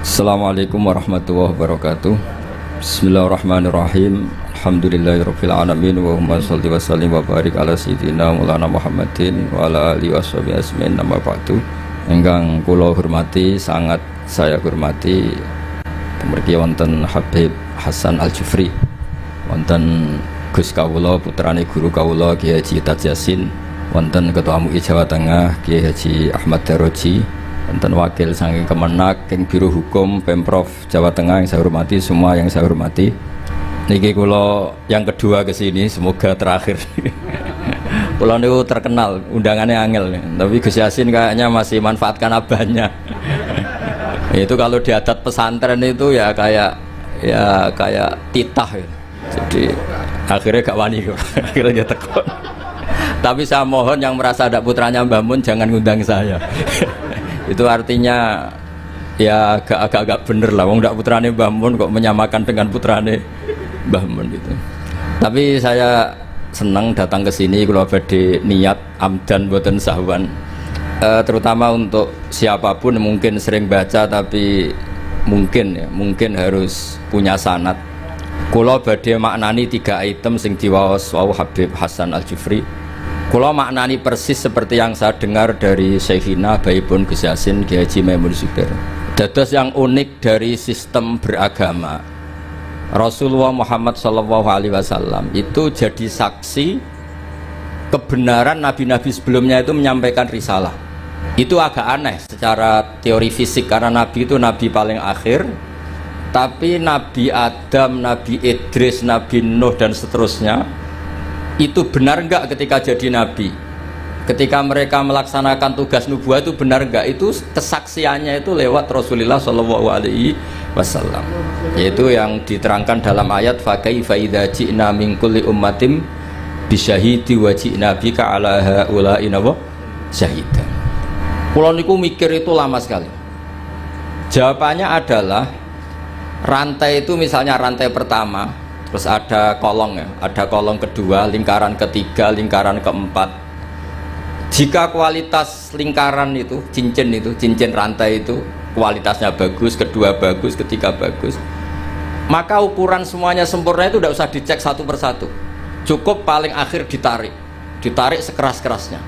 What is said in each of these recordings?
Assalamualaikum warahmatullahi wabarakatuh. Bismillahirrahmanirrahim. Alhamdulillahirabbil alamin wa humma sholli wa sallim wa barik ala sayyidina Maulana Muhammadin wa ala alihi washabihi ajmain. Nama ba'du. Ingkang kula hormati, sangat saya hormati pemergi wonten Habib Hasan Al-Jufri, wonten Gus kawula putrane guru kawula Kiai Haji Taj Yasin, wonten Ketua MUI Jawa Tengah Kiai Haji Ahmad Daroji, wonten wakil saking Kemenak ing Biro Hukum Pemprov Jawa Tengah yang saya hormati, semua yang saya hormati. Niki kula yang kedua ke sini, semoga terakhir. Kula niku terkenal undangannya angel, tapi Gus Yasin kayaknya masih manfaatkan abahnya. Itu kalau di adat pesantren itu ya kayak titah ya. Jadi akhirnya gak wani kok. Akhirnya tekon. Tapi saya mohon yang merasa ada putranya Mbah Mun jangan ngundang saya. Itu artinya ya agak bener lah, wong ndak putrane Mbah Mun kok menyamakan dengan putrane Mbah Mun gitu. Tapi saya senang datang ke sini kalau badhe niat amdan boten sahwan. Terutama untuk siapapun mungkin sering baca tapi mungkin harus punya sanad. Kula badhe maknani 3 item sing diwaos wau Habib Hasan Al-Jufri. Kula maknani persis seperti yang saya dengar dari Syekhina Baipun Gus Yasin Kiai Haji Maimun Zubair. Dados yang unik dari sistem beragama, Rasulullah Muhammad SAW itu jadi saksi kebenaran nabi-nabi sebelumnya itu menyampaikan risalah. Itu agak aneh secara teori fisik karena nabi itu nabi paling akhir, tapi Nabi Adam, Nabi Idris, Nabi Nuh dan seterusnya itu benar enggak ketika jadi nabi? Ketika mereka melaksanakan tugas nubuah itu benar enggak? Itu kesaksiannya itu lewat Rasulullah SAW, yaitu yang diterangkan dalam ayat fakaifa idza ji'na min kulli ummatin bisyahidi wa ji'na bika ala haula'i syahidan. Kula niku mikir itu lama sekali. Jawabannya adalah rantai itu, misalnya rantai pertama, terus ada kolong ya, ada kolong kedua, lingkaran ketiga, lingkaran keempat. Jika kualitas lingkaran itu, cincin rantai itu kualitasnya bagus, kedua bagus, ketiga bagus, maka ukuran semuanya sempurna itu tidak usah dicek satu persatu, cukup paling akhir ditarik sekeras-kerasnya.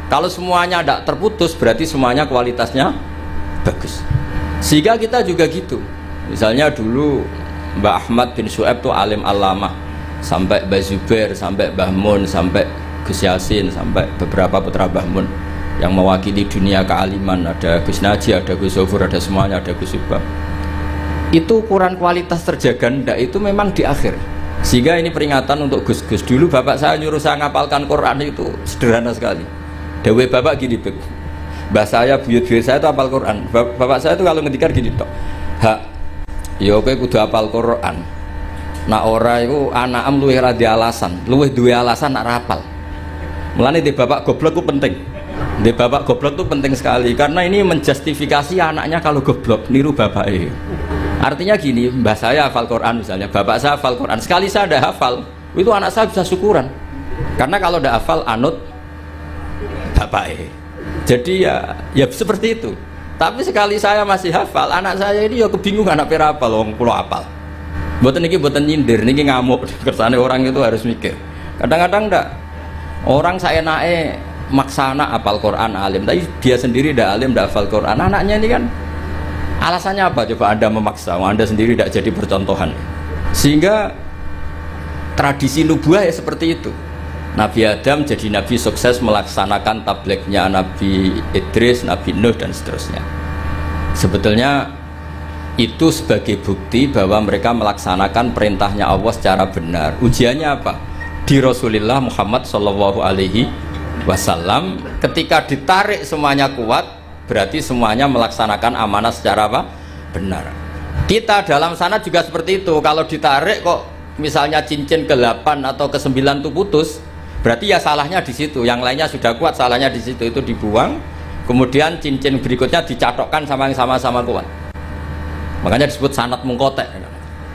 Kalau semuanya tidak terputus berarti semuanya kualitasnya bagus. Sehingga kita juga gitu. Misalnya dulu Mbah Ahmad bin Syuaib itu alim alamah, sampai Mbah Zubair, sampai Mbah Mun, sampai Gus Yasin, sampai beberapa putra Mbah Mun yang mewakili dunia kealiman. Ada Gus Naji, ada Gus Zofur, ada semuanya, ada Gus Subang. Itu ukuran kualitas terjaga ndak itu memang di akhir. Sehingga ini peringatan untuk Gus-Gus. Dulu bapak saya nyuruh saya ngapalkan Quran itu sederhana sekali. Dewe bapak gini, mbah saya, buyut-buyut saya itu hafal Quran. Bapak saya itu kalau ngendikan gini tok, hak ya kowe kudu hafal Quran. Nak ora iku anakam luwih ra alasan, luwih duwe alasan nak rapal. Mulane di bapak goblok itu penting. Di bapak goblok itu penting sekali karena ini menjustifikasi anaknya kalau goblok niru bapaknya. Artinya gini, mbah saya hafal Quran misalnya, bapak saya hafal Quran, sekali saya ada hafal, itu anak saya bisa syukuran. Karena kalau ada hafal anut bapaknya. Jadi ya seperti itu. Tapi sekali saya masih hafal, anak saya ini ya kebingungan apa hafal, wong kula hafal. Mboten niki mboten nyindir, niki ngamuk. Kersane orang itu harus mikir. Kadang-kadang ndak. Orang saenake maksa anak hafal Quran alim, tapi dia sendiri ndak alim, ndak hafal Quran. Anaknya ini kan alasannya apa? Coba Anda memaksa, Anda sendiri tidak jadi percontohan. Sehingga tradisi nubuah ya seperti itu. Nabi Adam jadi nabi sukses melaksanakan tablignya Nabi Idris, Nabi Nuh dan seterusnya. Sebetulnya itu sebagai bukti bahwa mereka melaksanakan perintahnya Allah secara benar. Ujiannya apa? Di Rasulullah Muhammad SAW ketika ditarik semuanya kuat, berarti semuanya melaksanakan amanah secara apa? Benar. Kita dalam sana juga seperti itu. Kalau ditarik kok misalnya cincin ke-8 atau ke-9 itu putus, berarti ya salahnya di situ. Yang lainnya sudah kuat, salahnya di situ, itu dibuang. Kemudian cincin berikutnya dicatokkan sama yang sama-sama kuat. Makanya disebut sanad mungkotek.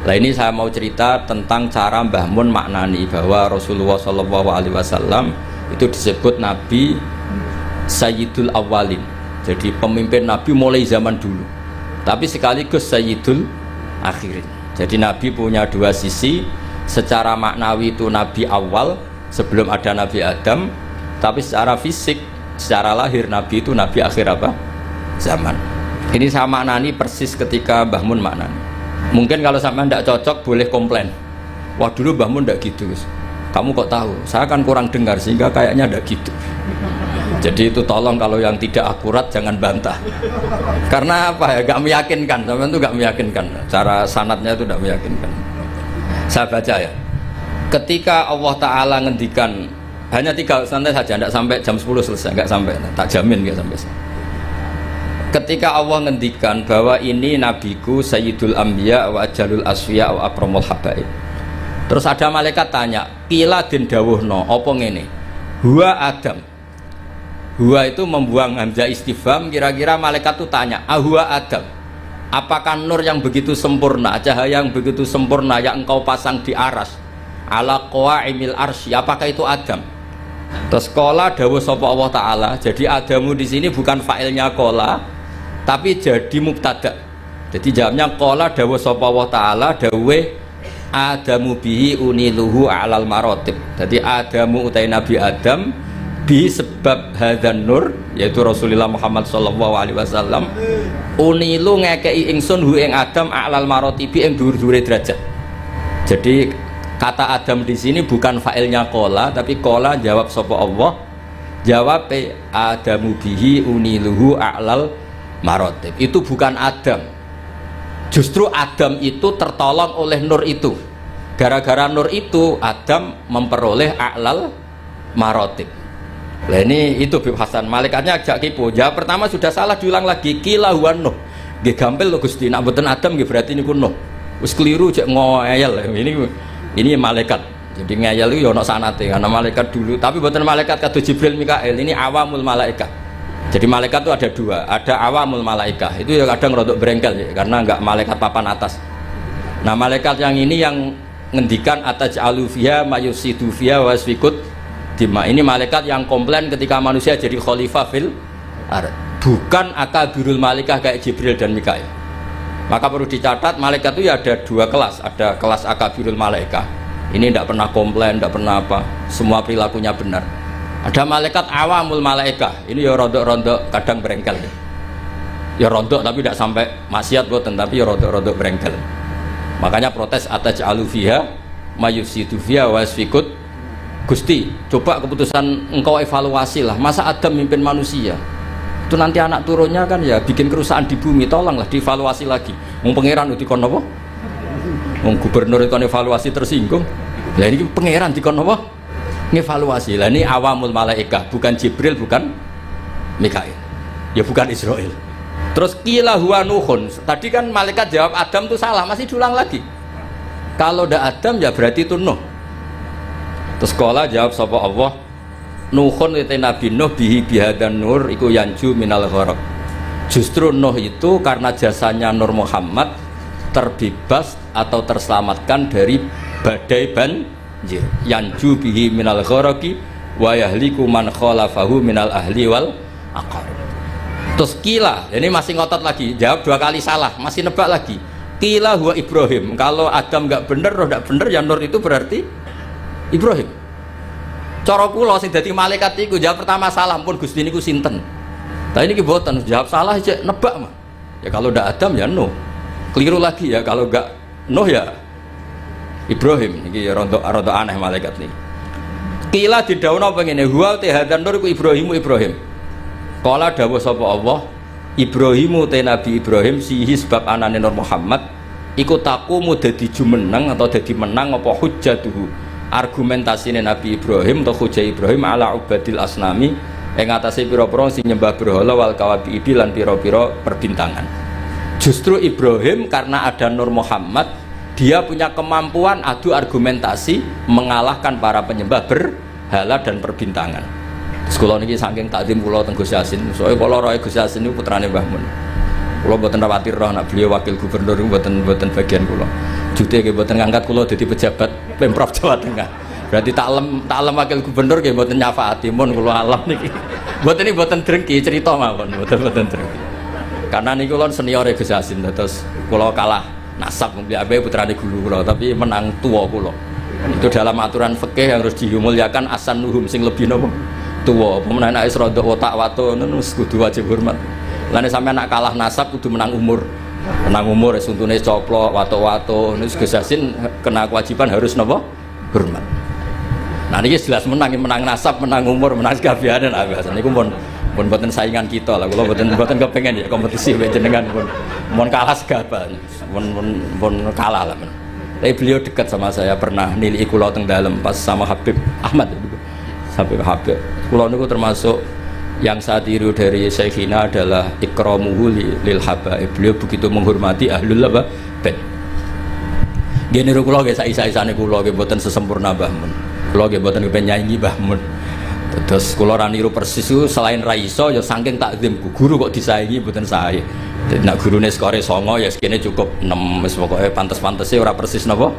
Nah ini saya mau cerita tentang cara Mbah Mun maknani bahwa Rasulullah SAW itu disebut Nabi Sayyidul Awwalin. Jadi pemimpin Nabi mulai zaman dulu. tapi sekaligus sayyidul akhirin. Jadi Nabi punya dua sisi. Secara maknawi itu Nabi awal sebelum ada Nabi Adam, tapi secara fisik, secara lahir Nabi itu Nabi akhir apa? Zaman. Ini saya maknani persis ketika Mbah Mun maknani. Mungkin kalau sampai tidak cocok boleh komplain. Wah dulu Mbah Mun tidak gitu Gus. Kamu kok tahu? Saya kan kurang dengar sehingga kayaknya tidak gitu. Jadi itu tolong kalau yang tidak akurat jangan bantah. Karena apa ya? Gak meyakinkan. Sampai itu gak meyakinkan. Cara sanadnya itu tidak meyakinkan. Saya baca ya. Ketika Allah Ta'ala ngendikan hanya 3 santai saja, tidak sampai jam 10 selesai, nggak sampai, tak jamin nggak sampai. Ketika Allah ngendikan bahwa ini nabiku Sayyidul Anbiya wa Ajalul Asfiya wa Akramul Habaib. Terus ada malaikat tanya, kila den dawuhno apa ngene? Huwa Adam. Huwa itu membuang hamzah istifham, kira-kira malaikat itu tanya, huwa Adam. Apakah nur yang begitu sempurna, cahaya yang begitu sempurna yang engkau pasang di aras ala qawaimil arsy, apakah itu Adam? Terus kola dawuh sapa Allah Ta'ala. Jadi Adamu di sini bukan fa'ilnya kola, tapi jadi mubtada. Jadi jawabnya kola dawuh sapa Allah Ta'ala dawuh Adamu bihi uniluhu alal marotib. Jadi Adamu utai Nabi Adam bi sebab hadan nur, yaitu Rasulullah Muhammad sallallahu alaihi wasallam, unilu ngekei ingsun hu ing Adam alal marotibi ing dhuwur-dhuwure derajat. Jadi kata Adam di sini bukan fa'ilnya kola, tapi kola jawab sapa Allah, jawab Adamu bihi uniluhu a'lal marotib. Itu bukan Adam. Justru Adam itu tertolong oleh nur itu. Gara-gara nur itu Adam memperoleh a'lal marotib. Nah ini itu Bib Hasan. Malaikatnya agak kipu. Jawab pertama sudah salah, diulang lagi. Kila huwa Nuh. Nggih gampil lho Gusti. Nek mboten Adam nggih berarti niku Nuh. Wis keliru cek ngoyel. Ini malaikat. Jadi ngeyel itu ya ono sanate karena malaikat dulu, tapi bukan malaikat kata Jibril Mikael, ini awamul malaikah. Jadi malaikat itu ada dua, ada awamul malaikah. Itu ya kadang rodok berengkel ya, karena enggak malaikat papan atas. Nah, malaikat yang ini yang ngendikan ataj'alu fiha mayusidu fiha wasfikut dima. Ini malaikat yang komplain ketika manusia jadi khalifah fil ard. Bukan akabirul malaikah kayak Jibril dan Mikael. Maka perlu dicatat, malaikat itu ya ada dua kelas. Ada kelas akabirul malaikah, ini tidak pernah komplain, tidak pernah apa, semua perilakunya benar. Ada malaikat awamul malaikah, ini ya rontok-rontok kadang berengkel ya rontok tapi tidak sampai maksiat boten, tapi ya rontok-rontok berengkel. Makanya protes ataj'alu fiha mayufsidu fiha wasfikut. Gusti, coba keputusan engkau evaluasi lah, masa Adam mimpin manusia itu nanti anak turunnya kan ya bikin kerusakan di bumi, tolonglah dievaluasi lagi. Mau pangeran dikon apa? Mau gubernur dikon evaluasi tersinggung. Lah ini pangeran dikon apa? Ngevaluasi. Lah ini awamul malaikah, bukan Jibril, bukan Mikail, ya bukan Israel. Terus qila huwa Nuhun. Tadi kan malaikat jawab Adam itu salah, masih diulang lagi. Kalau ndak Adam ya berarti itu Nuh. Terus qala jawab sapa Allah, Nuhun itu Nabi Nuh bihi bihadan nur iku yanju minal gharaq. Justru Nuh itu karena jasanya Nur Muhammad terbebas atau terselamatkan dari badai banjir. Yanju bihi minal gharaqi wa yahliku man khalafahu minal ahli wal aqarib. Terus kila, ini masih ngotot lagi, jawab dua kali salah, masih nebak lagi. Kila huwa Ibrahim. Kalau Adam nggak bener, roh nggak bener, ya Nur itu berarti Ibrahim. Cara kula sing dadi malaikat iku jawab pertama salah, pun Gusti niku sinten. Tapi ini boten jawab salah aja nebak mah. Ya kalau ndak Adam ya Nuh. Keliru lagi ya kalau nggak Nuh ya Ibrahim. Iki ya rontok aneh malaikat niki. Kila didhawuhna pengene huwa hadan nur iku Ibrahim. Kala dawuh sapa Allah, Ibrahimu te Nabi Ibrahim sihi sebab anane Nur Muhammad iku taqumu dadi jumeneng atau dadi menang apa hujjatuhu. Argumentasine Nabi Ibrahim atau hujjah Ibrahim ala ubadil asnami ing atase pira-pira sing nyembah berhala wal kawabibi lan pira-pira perbintangan. Justru Ibrahim karena ada Nur Muhammad, dia punya kemampuan adu argumentasi mengalahkan para penyembah berhala dan perbintangan. Sekolah niki saking takdim kula teng Gus Yasin, soalnya kula roe Gus Yasin niku putrane Mbah Mun. Kula mboten khawatir roh nek beliau wakil gubernur mboten bagian kula. Jute nggih mboten ngangkat kula dadi pejabat Pemprov Jawa Tengah. Berarti taklem wakil gubernur nggih mboten nyafaati mun kula alam niki. Mboten drengki cerita mawon, mboten drengki. Karena niku kula senior Gus Yasin terus kula kalah nasab mbek putrane guru kula tapi menang tua kula. Itu dalam aturan fikih yang harus dimuliakan asanuhum sing lebih nopo tua. Pemenang nek rada otak wato wis kudu wajib hormat. Lane sampean nak kalah nasab kudu menang umur. Menang umur untune coplok wato-wato. Nek Gus Yasin kena kewajiban harus nopo hormat. Nah ini jelas menang nasab, menang umur, menang sekabianan. Biasanya ini pun buatan saingan kita lah. Kalau buatan kepengen ya kompetisi jenengan pun kalah segaban, pun kalah lah. Tapi beliau dekat sama saya, pernah nilai kulo teng dalam pas sama Habib Ahmad, sampai Habib. Kulo niku termasuk yang saya tiru dari Syekhina adalah ikramuhu lil habaib. Beliau begitu menghormati ahlul bait. Gini kulo ge saisa-isane kulo ge buatan sesempurna Mbah Mun. Kulo nggih mboten kepen nyanyi Mbah Mun. Terus kula ra niru persis itu selain ra iso ya saking takzim guru kok disaingi mboten sae. Dadi nek gurune skore 9 ya sekene cukup 6 wis pokoke pantes-pantese ora persis napa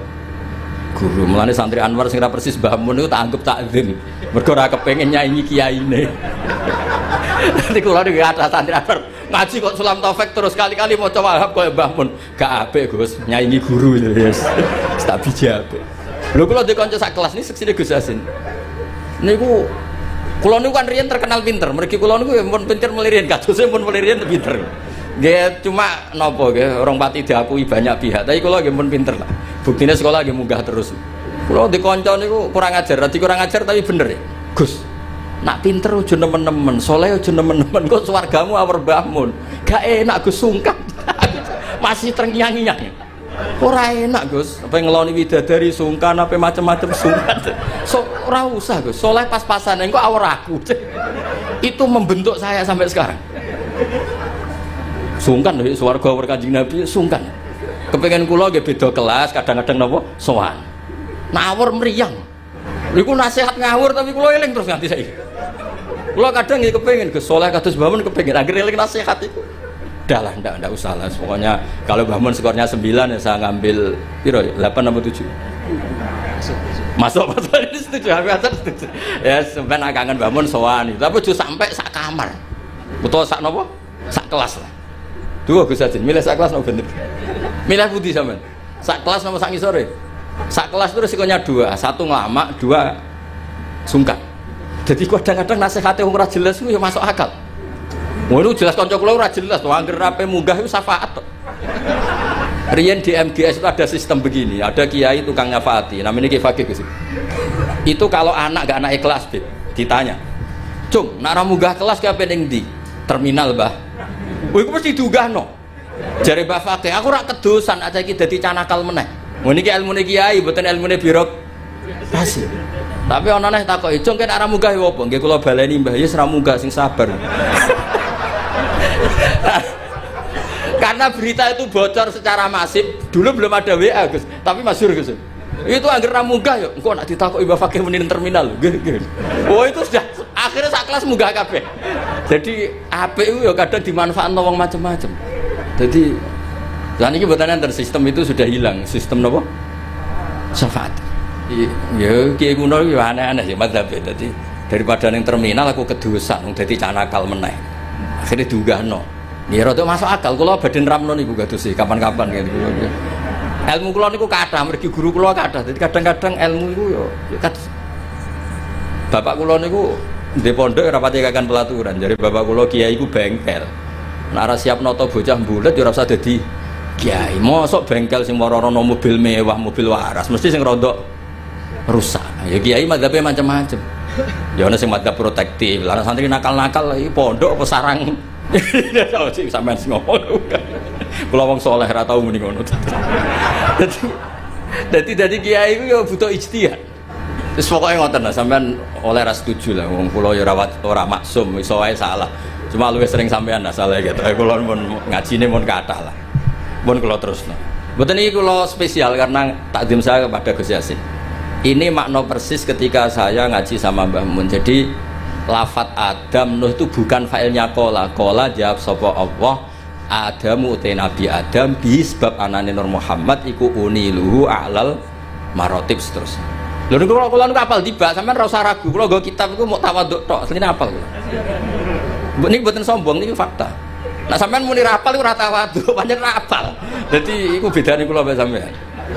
guru. Mulane santri Anwar sing ra persis Mbah Mun niku tak anggap takzim. Mergo ora kepengin nyanyi kiyaine. Dadi kula niku ada santri Anwar ngaji kok Sulam Taufik terus kali-kali maca Wahab koyo Mbah Mun. Gak apik Gus, nyanyi guru itu wis. Tak bijak. Lho kula di kanca sak kelas ini seksine Gus Yasin. Niku kula niku kan riyen terkenal pinter. Mergi kula niku ya pun pinter melirin, kadose pun melirin pinter. Nggih cuma napa nggih orang pati diakui banyak pihak, tapi kula nggih pun pinter lah. Buktine sekolah nggih munggah terus. Kula di kanca niku kurang ajar, dadi kurang ajar tapi bener ya. Gus, nak pinter aja nemen-nemen, saleh aja nemen-nemen kok swargamu awur Mbah Mun. Gak enak Gus sungkan. Masih terngiang-ngiang. Ora enak Gus, apa ngeloni widadari sungkan apa macam-macam sungkan. So ora usah Gus, soleh pas-pasan engko awur aku. Itu membentuk saya sampai sekarang. Sungkan lho swarga awur Kanjeng Nabi sungkan. Kepengen kula nggih beda kelas, kadang-kadang napa sowan. Nawur mriyang. Niku nasihat ngawur tapi kula eling terus nganti saiki. Kula kadang nggih kepengin Gus soleh kados Mbah Mun kepengin anggere eling nasihat iku. Udah lah, enggak usah lah. Pokoknya kalau Mbah Mun skornya 9 ya saya ngambil piro ya? 8 atau 7? Masuk ini setuju, setuju. Ya sampean kangen Mbah Mun sowan itu. Tapi aja sampai sak kamar. Utawa sak napa? Sak kelas lah. Dua Gus Yasin, milih sak kelas napa bener? Milih pundi sampean? Sak kelas napa sak ngisore? Sak kelas itu resikonya 2, 1 ngelama, 2 sungkan. Jadi kadang-kadang nasihatnya ora jelas itu ya masuk akal. Ngono jelas kanca kula ora jelas to, anggere rape munggah itu syafaat to. Riyen di MGS itu ada sistem begini, ada kiai tukang nyafaati, namanya Kiai Fakih Gus. Itu kalau anak gak anak kelas ditanya, "Cung, nak ra munggah kelas ki ape ning ndi?" "Terminal, Mbah." "Oh, iku mesti diunggahno." Jare Mbah Fakih, "Aku ora kedosan aja iki dadi canakal meneh." Ngono iki ilmune kiai, mboten ilmune birokrasi. Tapi ana neh takoki, "Cung, kene ora munggah ya apa?" "Nggih kula baleni, Mbah." "Ya ora munggah sing sabar." Karena berita itu bocor secara masif, dulu belum ada WA Gus, tapi masyhur Gus. Itu angger ra munggah ya, engko nek ditakoki Mbah Fakih muni terminal lho, nggih. Oh itu sudah akhirnya sak kelas munggah kabeh. Jadi apik itu ya kadang dimanfaatno wong macam-macam. Jadi lan iki mboten enten sistem itu sudah hilang, sistem napa? Syafaat. Ya kiye kuno yo aneh-aneh sih madzhab. Dadi daripada ning terminal aku kedosan wong dadi canakal meneh. Akhirnya diunggahno. Ya rada masuk akal kula badhe nramno niku kados sih kapan-kapan gitu. Ilmu kula niku kathah mergi guru kula kathah. Dadi kadang-kadang ilmu niku yo kados bapak kula niku ndek pondok ora pati kakan pelaturan. Jare bapak kula kiai iku bengkel. Nek ora siap nata bocah mbulet ya ora usah dadi kiai. Mosok bengkel sing moro-rono mobil mewah, mobil waras, mesti sing rada rusak. Ya kiai madzhabe macam-macam. Ya ana sing madzhab protektif. Lah santri nakal-nakal iki pondok apa sarang. Tahu sih sampean sing ngomong. Kula wong saleh ra tau muni ngono. Dadi kiai iku ya butuh ijtihad. Wis pokoke ngoten lah sampean oleh ra setuju lah wong kula ya ora maksum iso wae salah. Cuma luwih sering sampean lah salah gitu. Kula pun ngajine mun kathah lah. Pun kula terusno. Mboten iki kula spesial karena takdim saya kepada Gus Yasin. Ini makna persis ketika saya ngaji sama Mbah Mun. Jadi lafat Adam Nuh itu bukan failnya kola jawab sapa Allah Adamu utai Nabi Adam bisbab anane Nur Muhammad iku uniluhu a'lal marotib seterusnya. Lho niku kula niku apal tiba sampean ora usah ragu kula nggo kitab iku mau tawaduk tok asline apal kula. Niku mboten sombong niku fakta. Nah sampean muni rapal iku ora tawadhu, pancen rapal. Dadi iku bedane kula mbek sampean.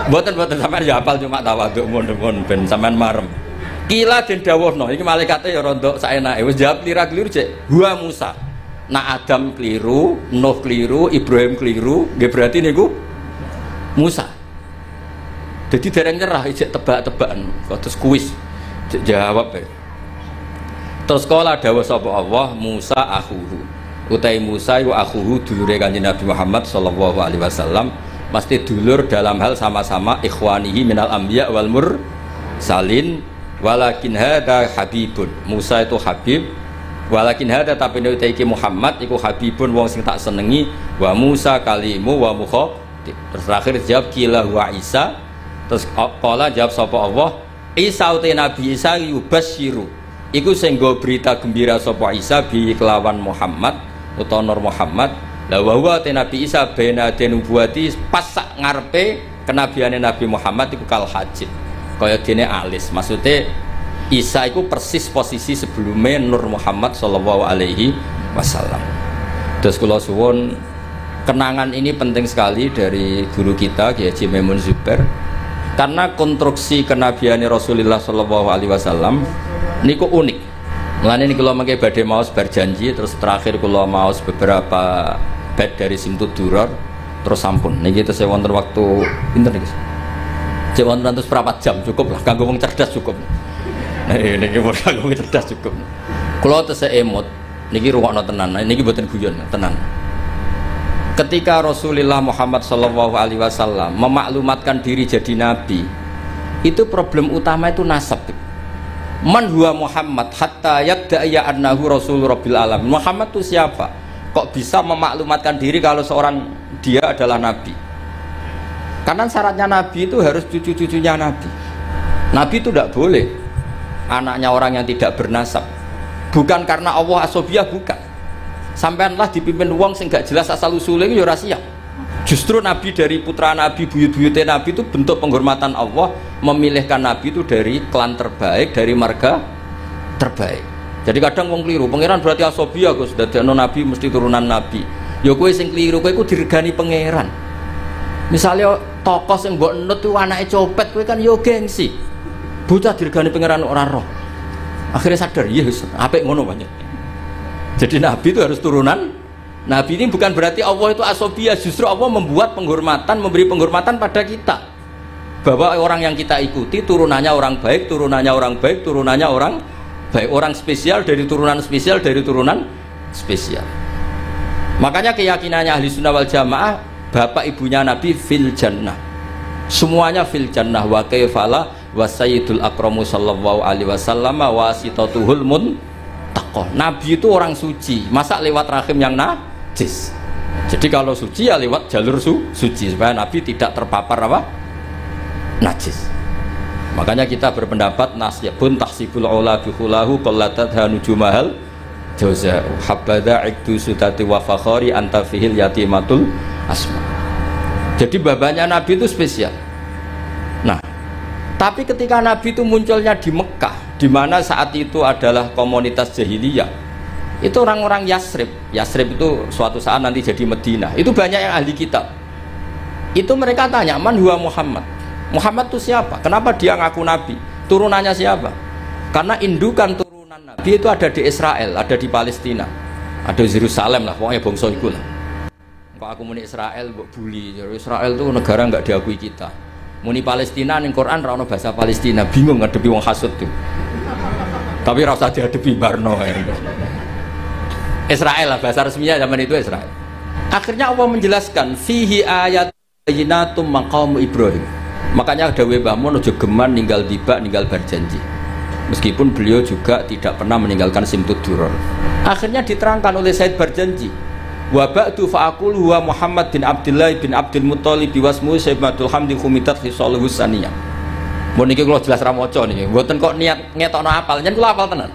Mboten sampean ya hafal cuma tawadhu mun ben sampean marem. Kila den dawuhno iki malaikate ya rontok saenake wis jawab lira-kliru cek huwa Musa. Nah Adam keliru, Nuh keliru, Ibrahim keliru, nggih berarti niku Musa. Jadi dereng nyerah ijek tebak-tebakan terus kuis jawab ya. Terus kala dawuh sapa Allah Musa akhuhu. Utai Musa iku akhuhu dulure Kanjeng Nabi Muhammad sallallahu alaihi wasallam, mesti dulur dalam hal sama-sama ikhwanihi minal anbiya wal mursalin. Walakin hada habibun, Musa itu habib. Walakin hada tapi nek iki Muhammad iku habibun wong sing tak senengi, wa Musa kalimu wa mukhatib. Terus terakhir jawab kila wa Isa. Terus kala jawab sapa Allah Isa utai Nabi Isa yubasyiru iku sing nggo berita gembira sapa Isa bi kelawan Muhammad utawa Nur Muhammad. La wa huwa te Nabi Isa bena denubuati pas sak ngarepe kenabiane Nabi Muhammad iku kal hajid. Kaya dene alis, maksudnya Isa itu persis posisi sebelumnya Nur Muhammad sallallahu alaihi wasallam. Terus kula suwun kenangan ini penting sekali dari guru kita Kiai Haji Maimun Zubair, karena konstruksi kenabian Rasulullah sallallahu alaihi wasallam niku unik. Mulane niki kula mangke badhe maos berjanji, terus terakhir kula maos beberapa bait dari Simtud Duror, terus sampun. Niki tesih wonten waktu pinten niki? Jawan rantus perapat jam cukup lah, kanggo wong cerdas cukup. Nah ini kanggo wong cerdas cukup. Kalau tesih emot, niki rungokno tenan, niki mboten guyon, tenan. Ketika Rasulullah Muhammad sallallahu alaihi wasallam memaklumatkan diri jadi nabi, itu problem utama itu nasab. Man huwa Muhammad hatta yadda'iya annahu rasul rabbil alamin. Muhammad itu siapa? Kok bisa memaklumatkan diri kalau seorang dia adalah nabi? Karena syaratnya Nabi itu harus cucu-cucunya Nabi. Nabi itu tidak boleh anaknya orang yang tidak bernasab. Bukan karena Allah asobiyah, bukan. Sampaianlah dipimpin wong sing gak jelas asal usulnya itu ya rahasia. Justru Nabi dari putra Nabi, buyut-buyutnya Nabi itu bentuk penghormatan Allah, memilihkan Nabi itu dari klan terbaik, dari marga terbaik. Jadi kadang wong keliru, pangeran berarti asobiyah Gus, dadekno Nabi mesti turunan Nabi. Ya kowe sing keliru, kowe iku diregani pangeran. Misalnya tokoh yang mbok nut itu anaknya copet, kowe kan yo gengsi. Bocah diregani pangeran ora roh. Akhirnya sadar, iya apik ngono banyak. Jadi Nabi itu harus turunan. Nabi ini bukan berarti Allah itu asobiyah, justru Allah membuat penghormatan, memberi penghormatan pada kita. Bahwa orang yang kita ikuti turunannya orang baik, turunannya orang baik, turunannya orang baik, orang spesial dari turunan spesial dari turunan spesial. Makanya keyakinannya ahli sunnah wal jamaah, bapak ibunya Nabi fil jannah, semuanya fil jannah. Wa kaifala wa sayyidul akramu sallallahu alaihi wasallam wasitatuhul muntaqah. Nabi itu orang suci, masa lewat rahim yang najis? Jadi kalau suci ya lewat jalur suci supaya Nabi tidak terpapar apa? Najis. Makanya kita berpendapat nasyabun tahsibul ula bikhulahu qallatat hanujumahal jauza habada iktu sutati wa fakhari anta fihil yatimatul asma. Jadi babanya Nabi itu spesial. Nah, tapi ketika Nabi itu munculnya di Mekah, di mana saat itu adalah komunitas jahiliyah, itu orang-orang Yasrib. Yasrib itu suatu saat nanti jadi Madinah. Itu banyak yang ahli kitab. Itu mereka tanya, man huwa Muhammad? Muhammad itu siapa? Kenapa dia ngaku Nabi? Turunannya siapa? Karena indukan turunan Nabi itu ada di Israel, ada di Palestina, ada di Yerusalem lah, pokoknya bangsa itu lah. Kalau aku muni Israel, mbok buli. Israel itu negara nggak diakui kita. Muni Palestina ning Quran ra ono bahasa Palestina, bingung ngadepi wong hasud tuh. Tapi ra usah diadepi barno. Israel lah bahasa resminya zaman itu Israel. Akhirnya Allah menjelaskan fihi ayat bayyinatum maqam Ibrahim. Makanya dawuh Mbah Mun aja geman ninggal tiba ninggal berjanji. Meskipun beliau juga tidak pernah meninggalkan Simtud Duror. Akhirnya diterangkan oleh Said Berjanji. Wa ba'du fa'aqul huwa Muhammad bin Abdullah bin Abdul Muthalib biwasmu Sayyidatul Hamdi Khumitat Khisaluhu Saniyah. Mun niki kula jelas ra maca niki. Mboten kok niat ngetokno apal, yen kula apal tenan.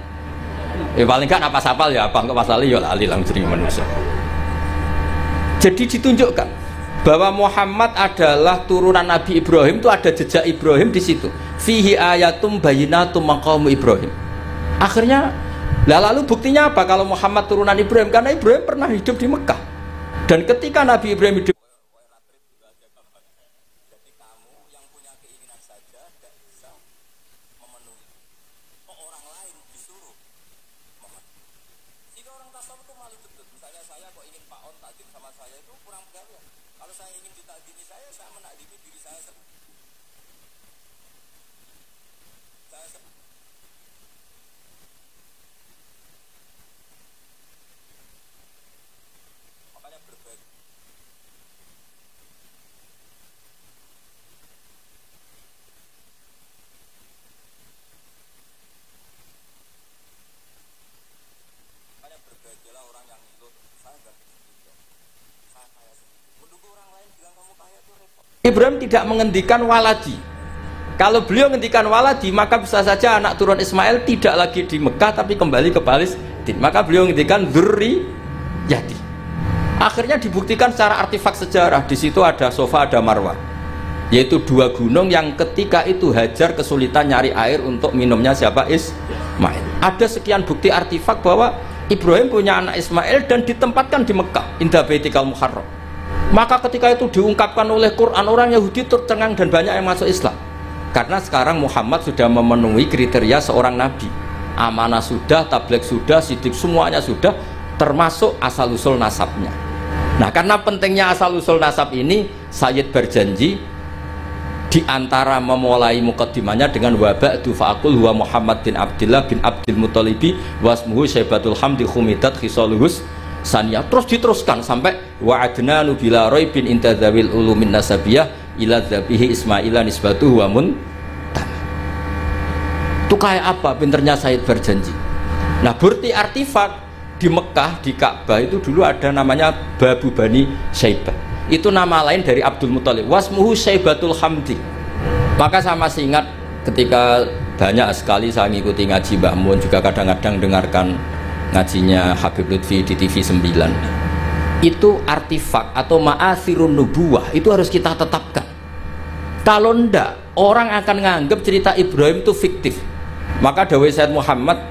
Paling kan apa sapal ya apa kok masale ya lali lang jeneng manusia. Jadi ditunjukkan bahwa Muhammad adalah turunan Nabi Ibrahim, itu ada jejak Ibrahim di situ. Fihi ayatum bayyinatum maqam Ibrahim. Akhirnya lalu buktinya apa kalau Muhammad turunan Ibrahim? Karena Ibrahim pernah hidup di Mekah. Dan ketika Nabi Ibrahim hidup, jadi kamu yang punya keinginan saja tidak bisa memenuhi. Kok orang lain disuruh memenuhi? Jika orang tasawuf itu malu betul. Misalnya saya kok ingin Pak On takdim sama saya itu kurang pegawai. Kalau saya ingin ditakdimi saya menakdimi diri saya sendiri. Makanya berbagi. Makanya berbahagialah orang yang itu saya enggak begitu. Saya kaya sendiri. Menunggu orang lain bilang kamu kaya itu repot. Ibrahim tidak menghentikan waladi. Kalau beliau menghentikan waladi, maka bisa saja anak turun Ismail tidak lagi di Mekah tapi kembali ke Palestina. Maka beliau menghentikan dzurriyyati. Akhirnya dibuktikan secara artefak sejarah. Di situ ada Sofa, ada Marwah, yaitu dua gunung yang ketika itu Hajar kesulitan nyari air untuk minumnya siapa? Ismail. Ada sekian bukti artefak bahwa Ibrahim punya anak Ismail dan ditempatkan di Mekah, inda baitikal muharram. Maka ketika itu diungkapkan oleh Quran, orang Yahudi tercengang dan banyak yang masuk Islam. Karena sekarang Muhammad sudah memenuhi kriteria seorang nabi. Amanah sudah, tabligh sudah, sidik semuanya sudah, termasuk asal-usul nasabnya. Nah, karena pentingnya asal-usul nasab ini, Sayyid berjanji di antara memulai mukaddimahnya dengan waba'du fa'akul huwa Muhammad bin Abdillah bin Abdil Muttalibi wasmuhu Syaibatul Hamdi Khumidat Khisaluhus Saniyah. Terus diteruskan sampai wa'adnanu bila roibin intadzawil ulumin nasabiyah ila dzabihi Ismaila nisbatuhu wa muntam. Itu kayak apa pinternya Sayyid berjanji. Nah, bukti artefak di Mekah, di Ka'bah itu dulu ada namanya Babu Bani Syaibah. Itu nama lain dari Abdul Muthalib, wasmuhu Syaibatul Hamdi. Maka saya masih ingat ketika banyak sekali saya mengikuti ngaji Mbah Mun, juga kadang-kadang dengarkan ngajinya Habib Lutfi di TV 9. Itu artefak atau ma'athirun nubuwah itu harus kita tetapkan. Kalau ndak, orang akan menganggap cerita Ibrahim itu fiktif. Maka dawai Sayyid Muhammad,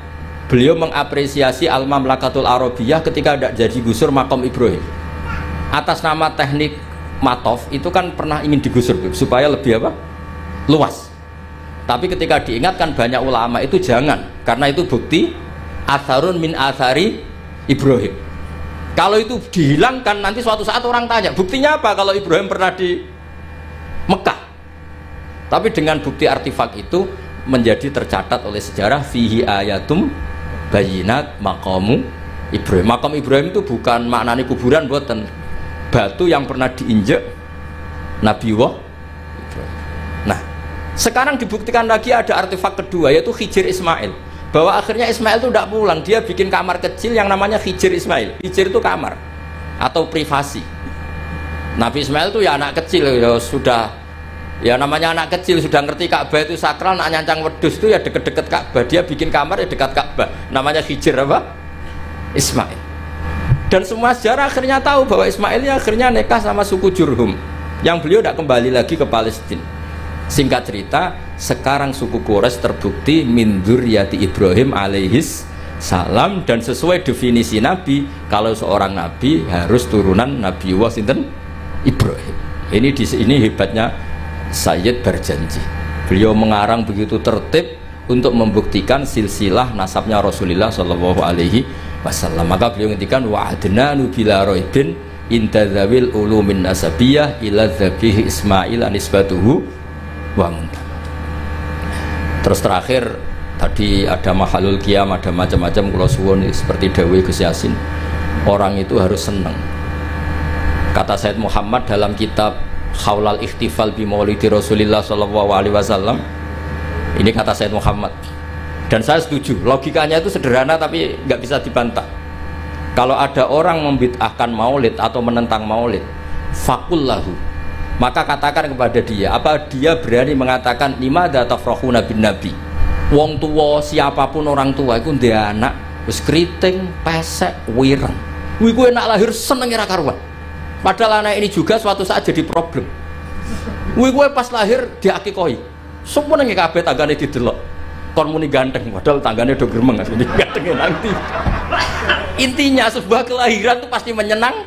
beliau mengapresiasi Al-Mamlakatul Arabiyah ketika tidak jadi gusur makam Ibrahim atas nama teknik matof. Itu kan pernah ingin digusur supaya lebih apa? Luas. Tapi ketika diingatkan banyak ulama itu jangan, karena itu bukti atharun min athari Ibrahim. Kalau itu dihilangkan, nanti suatu saat orang tanya buktinya apa kalau Ibrahim pernah di Mekah. Tapi dengan bukti artefak itu menjadi tercatat oleh sejarah fihi ayatum bayinat maqamu Ibrahim. Makam Ibrahim itu bukan maknanya kuburan, buatan batu yang pernah diinjak Nabi Ibrahim. Nah, sekarang dibuktikan lagi ada artefak kedua, yaitu Hijir Ismail. Bahwa akhirnya Ismail itu tidak pulang, dia bikin kamar kecil yang namanya Hijir Ismail. Hijir itu kamar atau privasi. Nabi Ismail itu ya anak kecil, ya sudah, ya namanya anak kecil sudah ngerti Ka'bah itu sakral, nak nyancang wedus itu ya deket-deket Ka'bah. Dia bikin kamar ya dekat Ka'bah, namanya Hijir apa? Ismail. Dan semua sejarah akhirnya tahu bahwa Ismail ya akhirnya nikah sama suku Jurhum, yang beliau tidak kembali lagi ke Palestina. Singkat cerita, sekarang suku Quraisy terbukti min dzurriyyati Ibrahim alaihis salam, dan sesuai definisi Nabi, kalau seorang Nabi harus turunan Nabi sinten Ibrahim. Ini di sini hebatnya Sayyid berjanji. Beliau mengarang begitu tertib untuk membuktikan silsilah nasabnya Rasulullah Shallallahu Alaihi Wasallam. Maka beliau ngendikan wa'adnanu bila roibin intadzawil ulumin nasabiyah ila dzabihi Ismail anisbatuhu wa muntam. Terus terakhir tadi ada mahalul qiyam, ada macam-macam kula suwun seperti dawuh Gus Yasin. Orang itu harus senang. Kata Sayyid Muhammad dalam kitab Khaulal Ikhtifal bi Maulidi Rasulillah sallallahu alaihi wasallam. Ini kata Sayyid Muhammad. Dan saya setuju, logikanya itu sederhana tapi nggak bisa dibantah. Kalau ada orang membid'ahkan maulid atau menentang maulid, fakullahu, maka katakan kepada dia, apa dia berani mengatakan limadza tafrahuna bin nabi? Wong tua, siapapun orang tua itu dia anak wis kriting, pesek, wireng. Kuwi kuwi nak lahir seneng ora karuan. Padahal anak ini juga suatu saat jadi problem. Kuwi kuwi pas lahir diakikoi. Semua nang kabeh tanggane didelok. Kon muni ganteng, padahal tanggane do gremeng asline ganteng nanti. Intinya sebuah kelahiran itu pasti menyenangkan.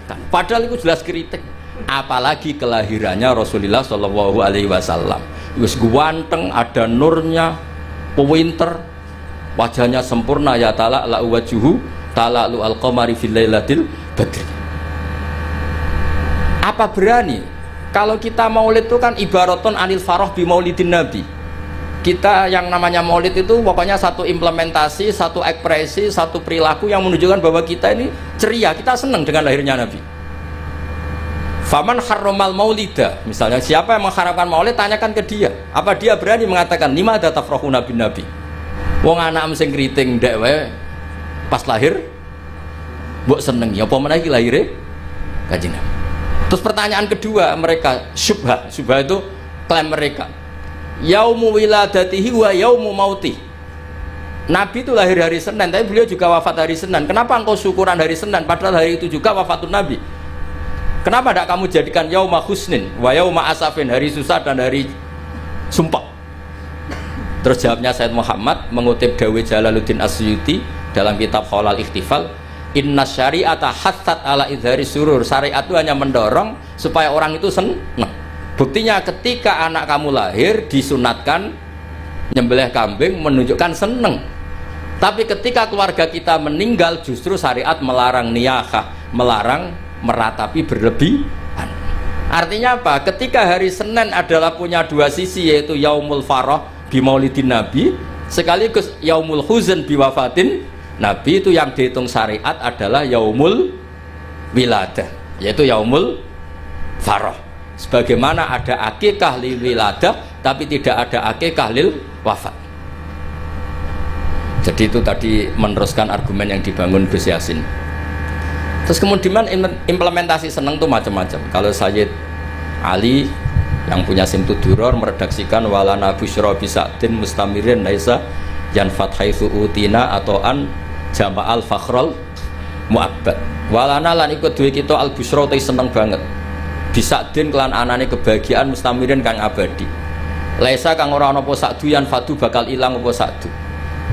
disunatkan. Padahal itu jelas kritik. Apalagi kelahirannya Rasulullah Shallallahu Alaihi Wasallam. Wis ganteng, ada nurnya, pewinter, wajahnya sempurna ya ta'ala la wajuhu ta'ala al-qamari fil lailatil badri. Apa berani kalau kita maulid itu kan ibaratun anil faroh bi maulidin nabi. Kita yang namanya maulid itu pokoknya satu implementasi, satu ekspresi, satu perilaku yang menunjukkan bahwa kita ini ceria, kita senang dengan lahirnya nabi. Faman harromal maulida, misalnya siapa yang mengharamkan maulid, tanyakan ke dia. Apa dia berani mengatakan lima ada tafrahuna bin nabi? Wong anak sing kriting ndek wae pas lahir mbok seneng ya apa meneh iki lahire Kanjeng Nabi. Terus pertanyaan kedua mereka syubhah itu klaim mereka. Yaumu wiladatihi wa yaumu mauti. Nabi itu lahir hari Senin, tapi beliau juga wafat hari Senin. Kenapa engkau syukuran hari Senin padahal hari itu juga wafatun Nabi? Kenapa tidak kamu jadikan yauma husnin wa yauma asafin, hari susah dan hari sumpah? Terus jawabnya Sayyid Muhammad mengutip Dawe Jalaluddin Asyuti dalam kitab Khalal Ikhtifal, inna syari'ata hatsat ala idhari surur. Syariat itu hanya mendorong supaya orang itu senang. Buktinya ketika anak kamu lahir disunatkan nyembelih kambing menunjukkan senang. Tapi ketika keluarga kita meninggal justru syariat melarang niyahah, melarang meratapi berlebihan. Artinya apa? Ketika hari Senin adalah punya dua sisi, yaitu yaumul faroh bi maulidin nabi sekaligus yaumul huzn bi wafatin nabi, itu yang dihitung syariat adalah yaumul wiladah, yaitu yaumul faroh. Sebagaimana ada akikah lil wiladah tapi tidak ada akikah lil wafat. Jadi itu tadi meneruskan argumen yang dibangun Gus Yasin. Terus kemudian implementasi seneng itu macam-macam. Kalau Sayyid Ali yang punya Simtud Duror meredaksikan walana busyra bisa'din mustamirin laisa yanfat haitsu utina atau an jama'al fakhrul mu'abbad. Walana lan ikut duwe kita al busyra te seneng banget. Bisa'din kelan anane kebahagiaan mustamirin kang abadi. Laisa kang ora ana apa sakdu yanfatu bakal ilang apa sakdu.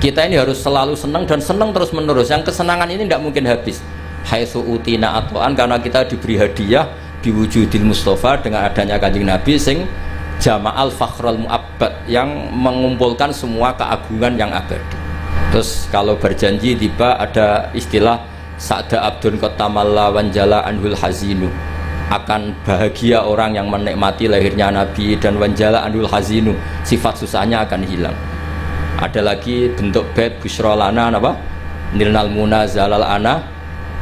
Kita ini harus selalu senang dan senang terus menerus. Yang kesenangan ini tidak mungkin habis. Haitsu utina atoan, karena kita diberi hadiah biwujudil Mustafa dengan adanya Kanjeng Nabi sing jama'al fakhrul mu'abbad, yang mengumpulkan semua keagungan yang abadi. Terus kalau berjanji tiba ada istilah sa'da abdun qatamalla wanjala anhul hazinu, akan bahagia orang yang menikmati lahirnya Nabi dan wanjala anhul hazinu, sifat susahnya akan hilang. Ada lagi bentuk bait busyrolana apa? Nilnal muna zalal ana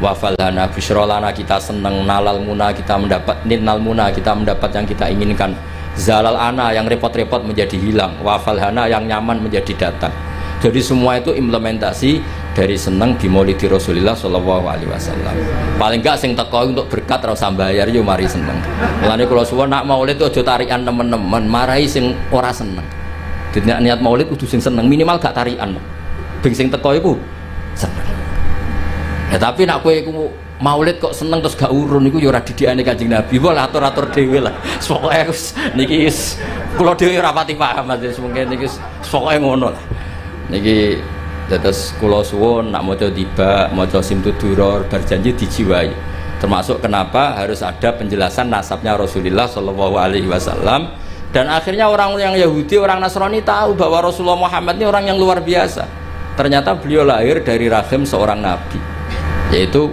wafalana. Busyrolana kita senang, nalal muna kita mendapat, nilnal muna kita mendapat yang kita inginkan, zalal ana yang repot-repot menjadi hilang, wafalhana yang nyaman menjadi datang. Jadi semua itu implementasi dari senang di maulidi Rasulullah Shallallahu Alaihi Wasallam. Paling enggak sing teko untuk berkat ora usah bayar yo mari seneng. Mulane kula suwun nak maulid itu aja tarikan temen-temen, marahi sing ora seneng. Niat maulid kudu sing seneng, minimal gak tarikan. Bing sing teko iku seneng. Ya tapi nak kowe iku maulid kok seneng terus gak urun iku ya ora didikane Kanjeng Nabi. Wah atur-atur dhewe lah. Pokoke niki kula dhewe ora pati paham, mungkin niki pokoke ngono lah. Niki terus kula suwun nak maca tiba, maca Simtud Duror berjanji dijiwai. Termasuk kenapa harus ada penjelasan nasabnya Rasulullah Shallallahu Alaihi Wasallam. Dan akhirnya orang yang Yahudi, orang Nasrani tahu bahwa Rasulullah Muhammad ini orang yang luar biasa. Ternyata beliau lahir dari rahim seorang nabi, yaitu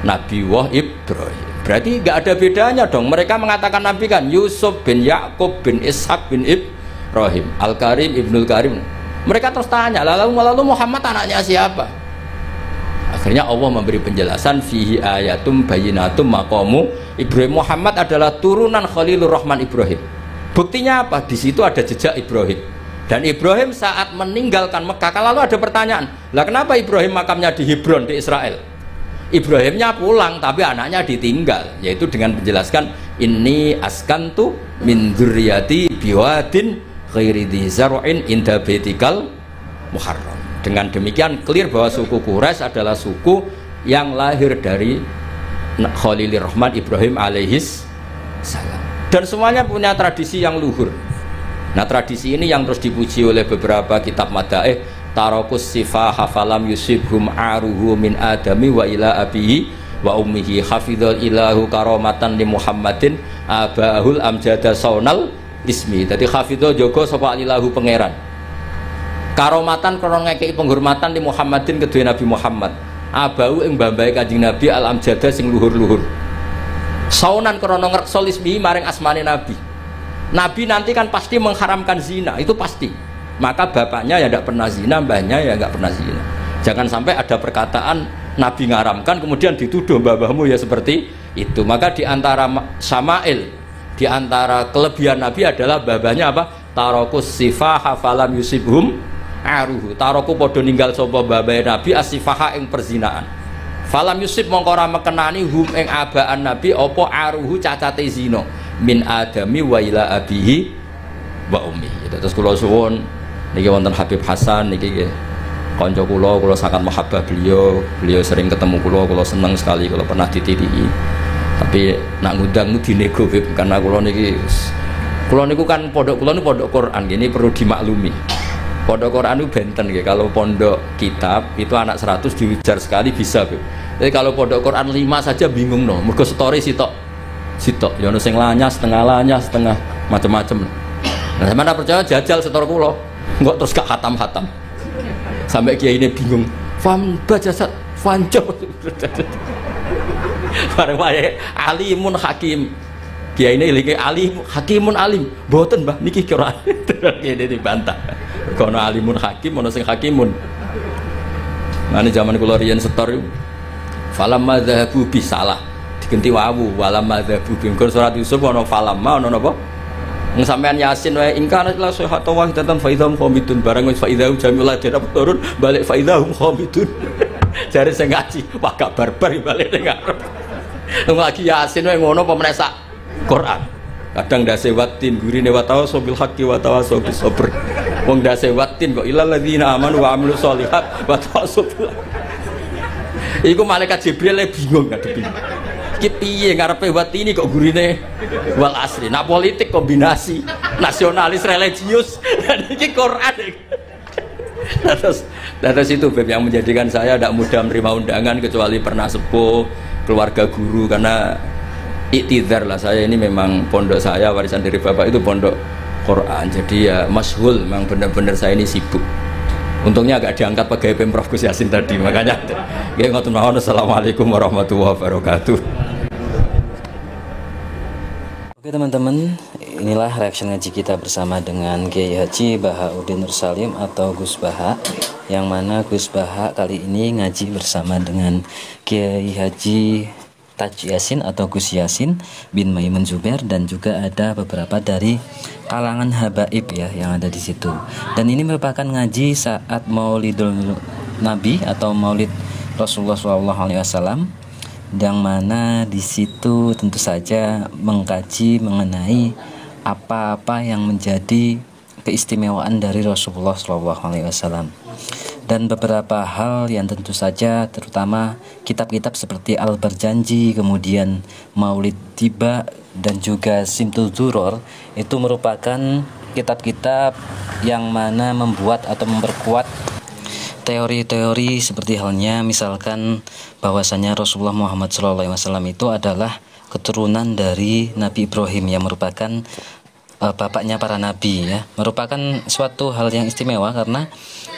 Nabi Ibrahim. Berarti nggak ada bedanya dong. Mereka mengatakan nabi kan Yusuf bin Yakub bin Ishak bin Ibrahim, Al-Karim Ibnul Karim. Mereka terus tanya, lalu Muhammad anaknya siapa? Akhirnya Allah memberi penjelasan fihi ayatum bayyinatum maqamu Ibrahim. Muhammad adalah turunan Khalilur Rahman Ibrahim. Buktinya apa? Di situ ada jejak Ibrahim. Dan Ibrahim saat meninggalkan Mekah, lalu ada pertanyaan, lah kenapa Ibrahim makamnya di Hebron di Israel? Ibrahimnya pulang tapi anaknya ditinggal, yaitu dengan menjelaskan inni askantu min dzurriyyati biwadin ghairi dzi zar'in inda baitikal muharram. Dengan demikian clear bahwa suku Quraisy adalah suku yang lahir dari Khalilur Rahman Ibrahim alaihis salam. Dan semuanya punya tradisi yang luhur. Nah tradisi ini yang terus dipuji oleh beberapa kitab madaih. Tarakus sifah hafalam yusibhum aruhu min adami wa ila abihi wa ummihi hafidhal ilahu karomatan li Muhammadin abahul amjada saunal ismi. Dadi hafidho jaga sapa ilahu pangeran karomatan krono ngekeki penghormatan li Muhammadin kedue Nabi Muhammad abahu ing mbambahe Kanjeng Nabi al amjada sing luhur-luhur saunan krono ngreksa ismi maring asmane Nabi. Nabi nanti kan pasti mengharamkan zina, itu pasti. Maka bapaknya ya tidak pernah zina, mbahnya ya nggak pernah zina. Jangan sampai ada perkataan Nabi ngaramkan kemudian dituduh mbah-mbahmu ya seperti itu. Maka diantara syama'il, diantara kelebihan Nabi adalah babahnya apa? Tarokus sifaha falam yusibhum aruhu. Taroku podo ninggal sapa babahe Nabi asifaha ing perzinaan. Falam yusib mongko ora mekenani hum ing abaan Nabi apa aruhu cacate zina min adami wa ila abihi wa ummi. Terus kula suwun niki wonten Habib Hasan niki nggih kanca kula sangat mahabbah beliau sering ketemu kula seneng sekali kula pernah dititipi. Tapi nak ngundang dinego karena kula niku kan pondok kula niku pondok Quran gini perlu dimaklumi. Pondok Quran itu benten nggih. Kalau pondok kitab itu anak 100 diujar sekali bisa, Beb. Tapi kalau pondok Quran 5 saja bingung no. Mergo story sitok. Ya ono sing lanyas, setengah macam-macam. Nah, sampeyan percaya jajal setor kula. Enggak terus gak khatam-khatam. Sampai kiai ini bingung. Fam bajasat fanjo. Bareng wae alimun hakim. Kiai ini lagi alim, hakimun alim. Mboten, Mbah, niki kira ngene dibantah. Kono alimun hakim, ono sing hakimun. Mane zaman kula riyen setor falamma dzahabu bisalah. Digenti wawu walamma dzahabu bi surat Yusuf ono falamma ono napa? Wong sampean Yasin wae ingkana la sahatu wa hidatan faidhum khamidun barang wis faidhum jamila dirap turun balik faidhum khamidun. Jare sing ngaji wah gak barbar balik ning arep. Wong lagi Yasin wae ngono apa meneh sak Quran. Kadang ndase watin gurine wa tawasobil haqqi wa tawasobil sabr. Wong ndase watin kok ilal ladzina amanu wa amilus sholihat wa tawasobil. Iku malaikat Jibril bingung ngadepi. Iki piye ngarepe watini kok gurine wal asri. Nak politik kombinasi nasionalis religius dan iki Quran. Terus itu Beb yang menjadikan saya tidak mudah menerima undangan kecuali pernah sepuh keluarga guru karena iktidar lah saya ini memang pondok saya warisan dari bapak itu pondok Quran jadi ya masyhul memang benar-benar saya ini sibuk. Untungnya agak diangkat pegawai Pemprov Gus Yasin tadi makanya ya ngoten mawon. Assalamualaikum warahmatullahi wabarakatuh. Oke teman-teman, inilah reaction ngaji kita bersama dengan Kiai Haji Bahauddin Nur Salim atau Gus Baha, yang mana Gus Baha kali ini ngaji bersama dengan Kiai Haji Taj Yasin atau Gus Yasin bin Maimun Zubair, dan juga ada beberapa dari kalangan habaib ya yang ada di situ. Dan ini merupakan ngaji saat Maulidul Nabi atau Maulid Rasulullah SAW, yang mana di situ tentu saja mengkaji mengenai apa-apa yang menjadi keistimewaan dari Rasulullah SAW, dan beberapa hal yang tentu saja terutama kitab-kitab seperti Al-Barjanji, kemudian Maulid Tiba, dan juga Simtul Duror itu merupakan kitab-kitab yang mana membuat atau memperkuat teori-teori seperti halnya misalkan bahwasanya Rasulullah Muhammad SAW itu adalah keturunan dari Nabi Ibrahim yang merupakan bapaknya para nabi ya, merupakan suatu hal yang istimewa karena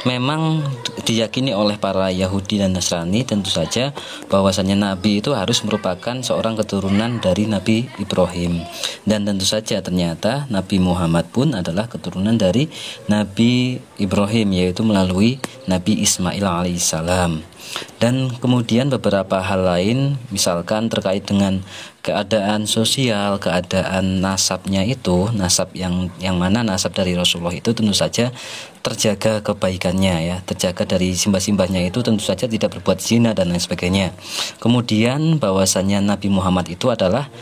memang diyakini oleh para Yahudi dan Nasrani tentu saja bahwasanya nabi itu harus merupakan seorang keturunan dari Nabi Ibrahim, dan tentu saja ternyata Nabi Muhammad pun adalah keturunan dari Nabi Ibrahim, yaitu melalui Nabi Ismail alaihissalam. Dan kemudian beberapa hal lain misalkan terkait dengan keadaan sosial, keadaan nasabnya itu, nasab yang mana nasab dari Rasulullah itu tentu saja terjaga kebaikannya ya, terjaga dari simbah-simbahnya itu tentu saja tidak berbuat zina dan lain sebagainya. Kemudian bahwasannya Nabi Muhammad itu adalah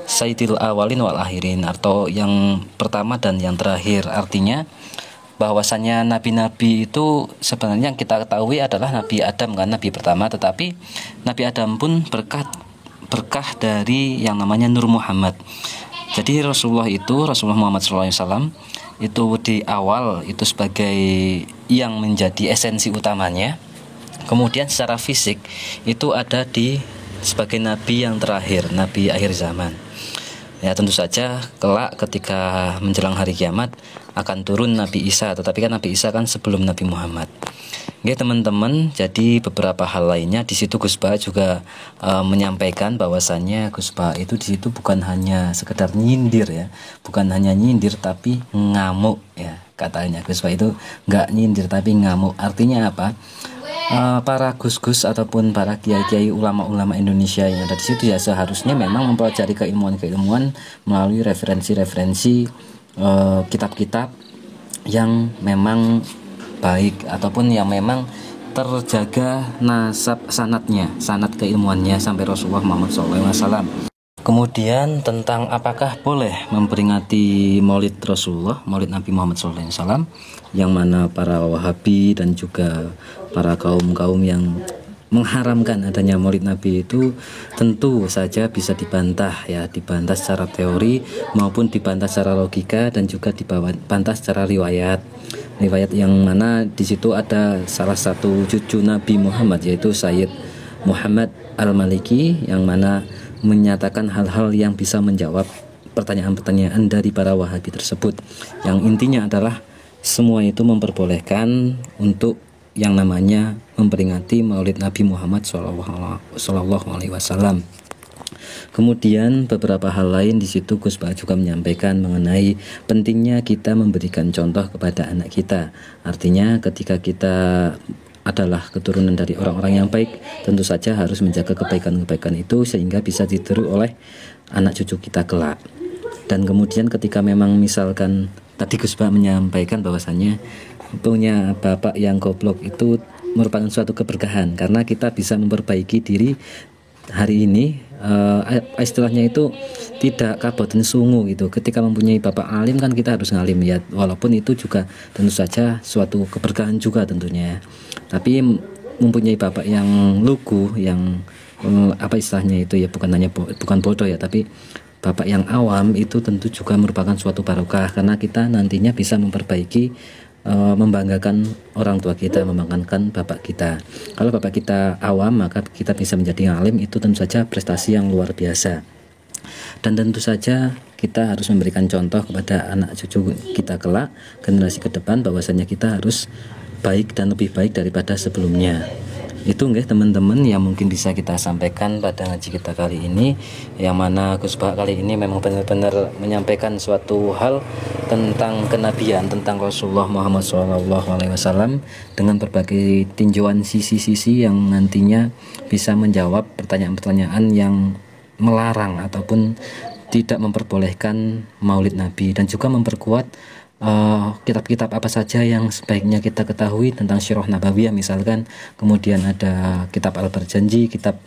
Sayyidil Awalin wal Akhirin atau yang pertama dan yang terakhir, artinya bahwasanya nabi-nabi itu sebenarnya yang kita ketahui adalah Nabi Adam kan, nabi pertama, tetapi Nabi Adam pun berkah dari yang namanya Nur Muhammad. Jadi Rasulullah Muhammad SAW itu di awal itu sebagai yang menjadi esensi utamanya. Kemudian secara fisik itu ada di sebagai nabi yang terakhir, nabi akhir zaman. Ya tentu saja kelak ketika menjelang hari kiamat akan turun Nabi Isa, tetapi kan Nabi Isa kan sebelum Nabi Muhammad. Oke teman-teman, jadi beberapa hal lainnya di situ Gus Baha juga menyampaikan bahwasannya Gus Baha itu di situ bukan hanya sekedar nyindir ya, bukan hanya nyindir tapi ngamuk ya katanya. Gus Baha itu nggak nyindir tapi ngamuk. Artinya apa? Para gus-gus ataupun para kiai-kiai ulama-ulama Indonesia yang ada di situ ya seharusnya memang mempelajari keilmuan-keilmuan melalui referensi-referensi kitab-kitab yang memang baik ataupun yang memang terjaga nasab sanadnya, sanad keilmuannya sampai Rasulullah Muhammad SAW. Kemudian tentang apakah boleh memperingati Maulid Rasulullah, Maulid Nabi Muhammad SAW, yang mana para Wahabi dan juga para kaum-kaum yang mengharamkan adanya Maulid Nabi itu tentu saja bisa dibantah ya, dibantah secara teori maupun dibantah secara logika dan juga dibantah secara riwayat yang mana di situ ada salah satu cucu Nabi Muhammad yaitu Sayyid Muhammad Al-Maliki yang mana menyatakan hal-hal yang bisa menjawab pertanyaan-pertanyaan dari para Wahabi tersebut, yang intinya adalah semua itu memperbolehkan untuk yang namanya memperingati Maulid Nabi Muhammad SAW. Kemudian beberapa hal lain di situ Gus Baha juga menyampaikan mengenai pentingnya kita memberikan contoh kepada anak kita. Artinya ketika kita adalah keturunan dari orang-orang yang baik, tentu saja harus menjaga kebaikan-kebaikan itu sehingga bisa ditiru oleh anak cucu kita kelak. Dan kemudian ketika memang misalkan tadi Gus Baha menyampaikan bahwasannya punya bapak yang goblok itu merupakan suatu keberkahan karena kita bisa memperbaiki diri hari ini, istilahnya itu tidak kabupaten sungu gitu. Ketika mempunyai bapak alim kan kita harus ngalim ya, walaupun itu juga tentu saja suatu keberkahan juga tentunya. Tapi mempunyai bapak yang lugu, yang apa istilahnya itu ya, bukan bodoh ya, tapi bapak yang awam itu tentu juga merupakan suatu barokah karena kita nantinya bisa memperbaiki, membanggakan orang tua kita, membanggakan bapak kita. Kalau bapak kita awam maka kita bisa menjadi alim, itu tentu saja prestasi yang luar biasa. Dan tentu saja kita harus memberikan contoh kepada anak cucu kita kelak, generasi ke depan, bahwasanya kita harus baik dan lebih baik daripada sebelumnya. Itu enggak teman-teman yang mungkin bisa kita sampaikan pada ngaji kita kali ini, yang mana Gus Baha kali ini memang benar-benar menyampaikan suatu hal tentang kenabian, tentang Rasulullah Muhammad SAW dengan berbagai tinjauan sisi-sisi yang nantinya bisa menjawab pertanyaan-pertanyaan yang melarang ataupun tidak memperbolehkan Maulid Nabi, dan juga memperkuat kitab-kitab apa saja yang sebaiknya kita ketahui tentang Sirah Nabawiyah misalkan. Kemudian ada kitab Al-Barjanji, kitab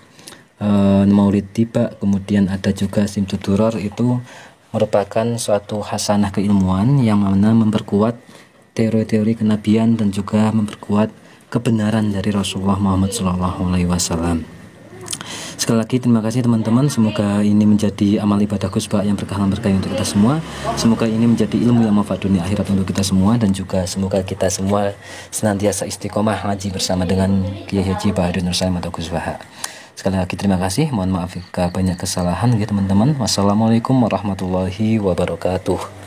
Maulid Tiba, kemudian ada juga Simtud Duror. Itu merupakan suatu hasanah keilmuan yang mana memperkuat teori-teori kenabian dan juga memperkuat kebenaran dari Rasulullah Muhammad SAW. Sekali lagi terima kasih teman-teman, semoga ini menjadi amal ibadah Gus Baha yang berkah dan berkah untuk kita semua. Semoga ini menjadi ilmu yang manfaat dunia akhirat untuk kita semua, dan juga semoga kita semua senantiasa istiqomah ngaji bersama dengan Kiai Haji Bahaduddin Nur Salim atau Gus Baha. Sekali lagi terima kasih, mohon maaf jika banyak kesalahan ya teman-teman. Wassalamualaikum warahmatullahi wabarakatuh.